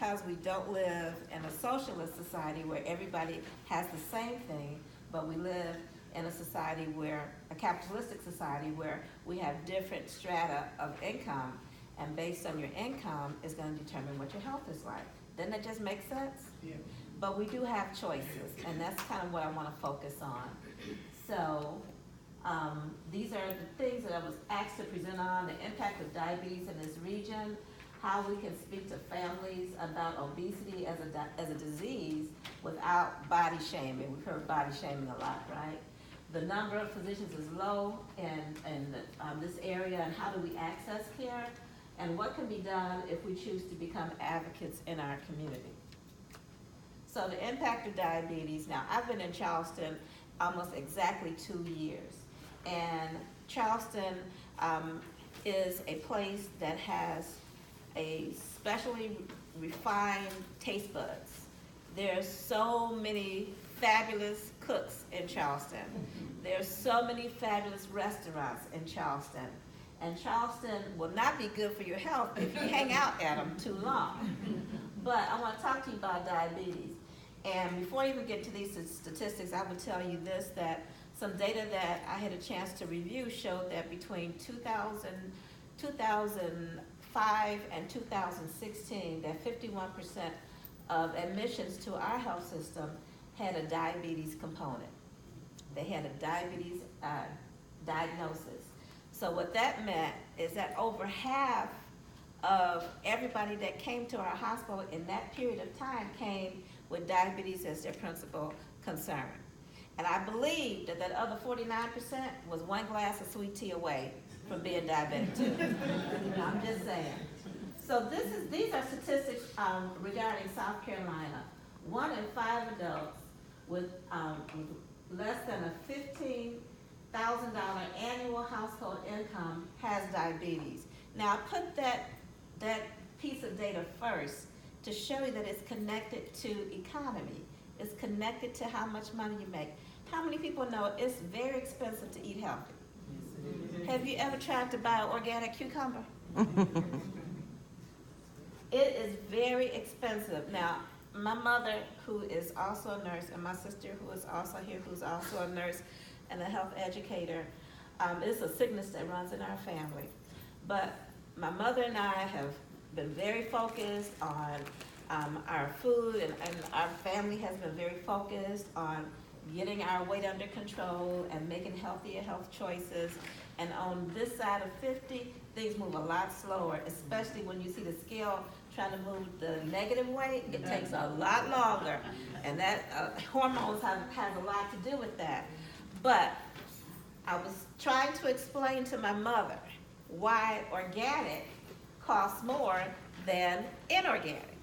because we don't live in a socialist society where everybody has the same thing, but we live in a society where, a capitalistic society where we have different strata of income, and based on your income is going to determine what your health is like. Doesn't that just make sense? Yeah. But we do have choices, and that's kind of what I want to focus on. So these are the things that I was asked to present on: the impact of diabetes in this region, how we can speak to families about obesity as a disease without body shaming. We've heard body shaming a lot, right? The number of physicians is low in this area, and how do we access care? And what can be done if we choose to become advocates in our community? So the impact of diabetes. Now, I've been in Charleston almost exactly 2 years. And Charleston is a place that has a specially refined taste buds. There's so many fabulous cooks in Charleston. There's so many fabulous restaurants in Charleston. And Charleston will not be good for your health if you hang out at them too long. But I want to talk to you about diabetes. And before I even get to these statistics, I would tell you this, that some data that I had a chance to review showed that between 2005 and 2016, that 51% of admissions to our health system had a diabetes component. They had a diabetes diagnosis. So what that meant is that over half of everybody that came to our hospital in that period of time came with diabetes as their principal concern. And I believe that that other 49% was one glass of sweet tea away from being diabetic too. I'm just saying. So these are statistics regarding South Carolina. 1 in 5 adults with less than a $15,000 annual household income has diabetes. Now I put that piece of data first to show you that it's connected to economy. It's connected to how much money you make. How many people know it's very expensive to eat healthy? Have you ever tried to buy an organic cucumber? It is very expensive. Now, my mother, who is also a nurse, and my sister, who is also here, who's also a nurse and a health educator, it's a sickness that runs in our family. But my mother and I have been very focused on our food, and our family has been very focused on getting our weight under control and making healthier health choices. And on this side of 50, things move a lot slower, especially when you see the scale trying to move the negative way. It takes a lot longer, and that hormones has a lot to do with that. But I was trying to explain to my mother why organic costs more than inorganic.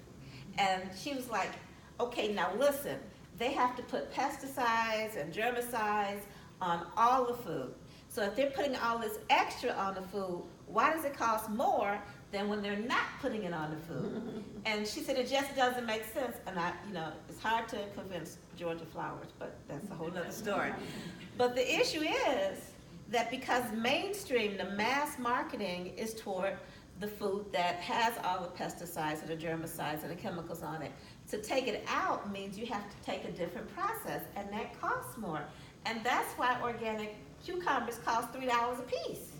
And she was like, okay, now listen, they have to put pesticides and germicides on all the food. So if they're putting all this extra on the food, why does it cost more than when they're not putting it on the food? And she said, it just doesn't make sense. And it's hard to convince Georgia Flowers, but that's a whole nother story. But the issue is that because mainstream, the mass marketing is toward the food that has all the pesticides and the germicides and the chemicals on it. To take it out means you have to take a different process, and that costs more. And that's why organic cucumbers cost $3 a piece.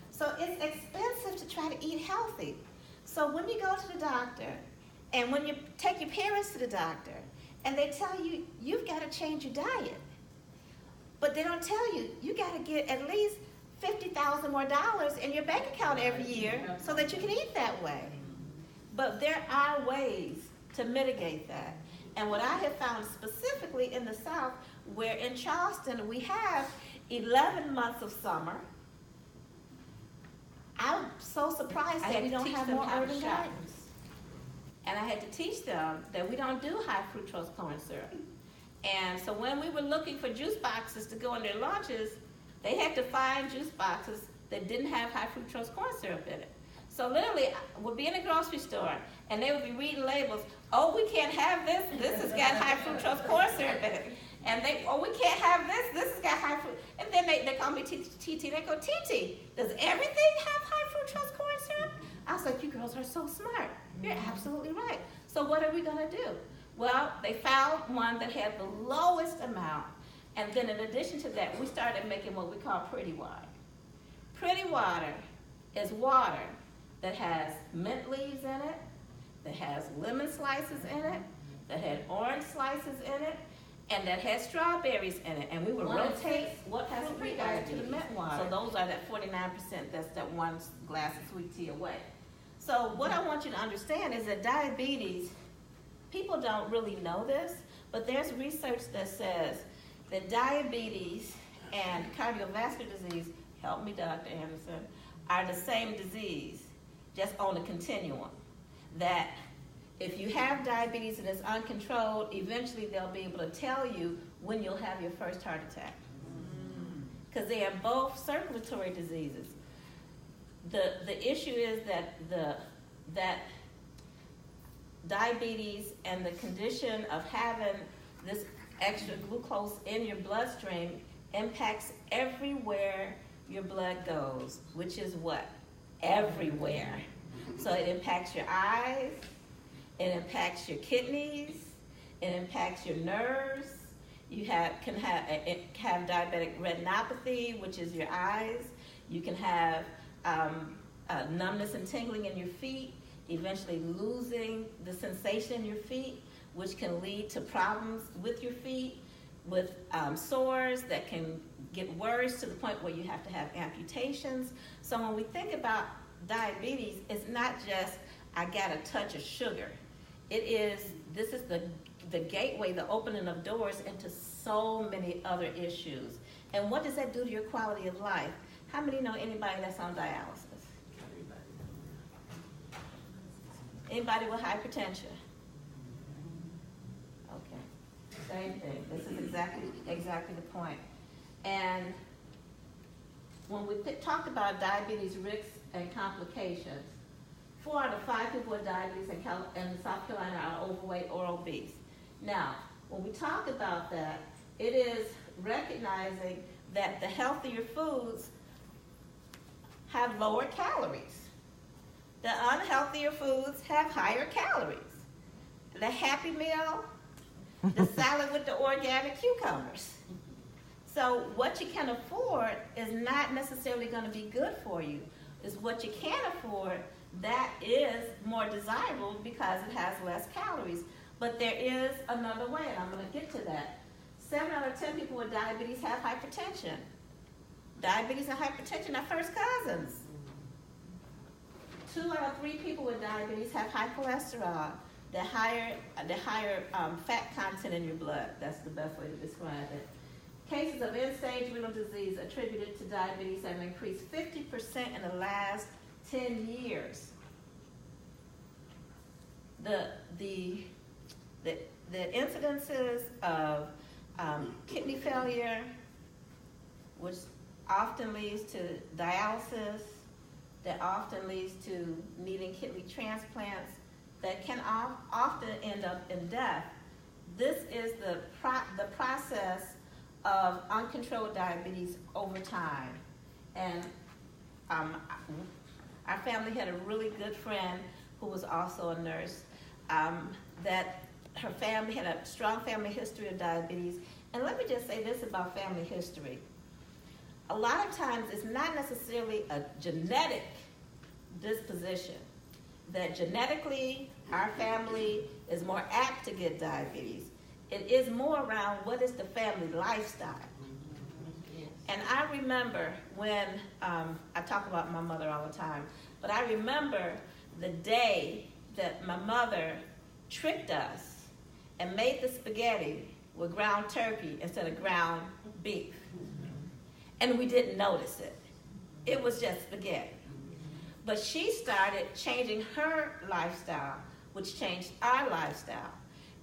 So it's expensive to try to eat healthy. So when you go to the doctor, and when you take your parents to the doctor, and they tell you, you've got to change your diet. But they don't tell you, you got to get at least $50,000 more in your bank account every year so that you can eat that way. But there are ways to mitigate that. And what I have found specifically in the South, where in Charleston we have 11 months of summer, I'm so surprised that we don't have more urban gardens. And I had to teach them that we don't do high fructose corn syrup. And so when we were looking for juice boxes to go in their lunches, they had to find juice boxes that didn't have high fructose corn syrup in it. So literally, we'd be in a grocery store, and they would be reading labels. Oh, we can't have this. This has got high fructose corn syrup in it. And we can't have this. This has got high fructose. And then they call me TT. They go, TT, does everything have high fructose corn syrup? I was like, you girls are so smart. You're absolutely right. So what are we gonna do? Well, they found one that had the lowest amount, and then in addition to that, we started making what we call pretty water. Pretty water is water that has mint leaves in it, that has lemon slices in it, that had orange slices in it, and that has strawberries in it. And we would rotate what has sweet water to the mint water. So those are that 49%, that's that one glass of sweet tea away. So what I want you to understand is that diabetes, people don't really know this, but there's research that says that diabetes and cardiovascular disease, help me Dr. Anderson, are the same disease, just on a continuum. That if you have diabetes and it's uncontrolled, eventually they'll be able to tell you when you'll have your first heart attack. Because they are both circulatory diseases. The issue is that diabetes and the condition of having this extra glucose in your bloodstream impacts everywhere your blood goes, which is what? Everywhere. So it impacts your eyes, it impacts your kidneys, it impacts your nerves. You can have diabetic retinopathy, which is your eyes. You can have numbness and tingling in your feet, eventually losing the sensation in your feet, which can lead to problems with your feet, with sores that can get worse to the point where you have to have amputations. So when we think about diabetes, it's not just, I got a touch of sugar. This is the gateway, the opening of doors into so many other issues. And what does that do to your quality of life? How many know anybody that's on dialysis? Anybody with hypertension? Okay, same thing. This is exactly the point. And when we talk about diabetes risks and complications, 4 out of 5 people with diabetes in South Carolina are overweight or obese. Now, when we talk about that, it is recognizing that the healthier foods have lower calories. The unhealthier foods have higher calories. The Happy Meal, the salad with the organic cucumbers. So what you can afford is not necessarily going to be good for you. It's what you can afford that is more desirable because it has less calories. But there is another way, and I'm going to get to that. 7 out of 10 people with diabetes have hypertension. Diabetes and hypertension are first cousins. 2 out of 3 people with diabetes have high cholesterol. The higher fat content in your blood. That's the best way to describe it. Cases of end-stage renal disease attributed to diabetes have increased 50% in the last 10 years. The incidences of kidney failure, which often leads to dialysis, that often leads to needing kidney transplants, that can often end up in death. This is the process of uncontrolled diabetes over time. And our family had a really good friend who was also a nurse, that her family had a strong family history of diabetes. And let me just say this about family history. A lot of times it's not necessarily a genetic disposition, that genetically our family is more apt to get diabetes. It is more around what is the family lifestyle. And I remember when, I talk about my mother all the time, but I remember the day that my mother tricked us and made the spaghetti with ground turkey instead of ground beef. And we didn't notice it. It was just spaghetti. But she started changing her lifestyle, which changed our lifestyle.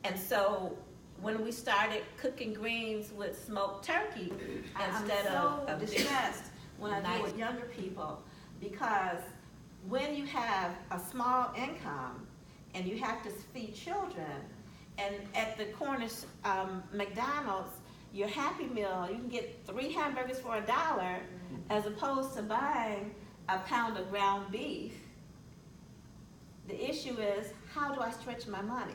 And so when we started cooking greens with smoked turkey instead of distressed when I deal with younger people, because when you have a small income and you have to feed children, and at the Cornish McDonald's, your Happy Meal, you can get 3 hamburgers for $1 as opposed to buying a pound of ground beef The issue is, how do I stretch my money?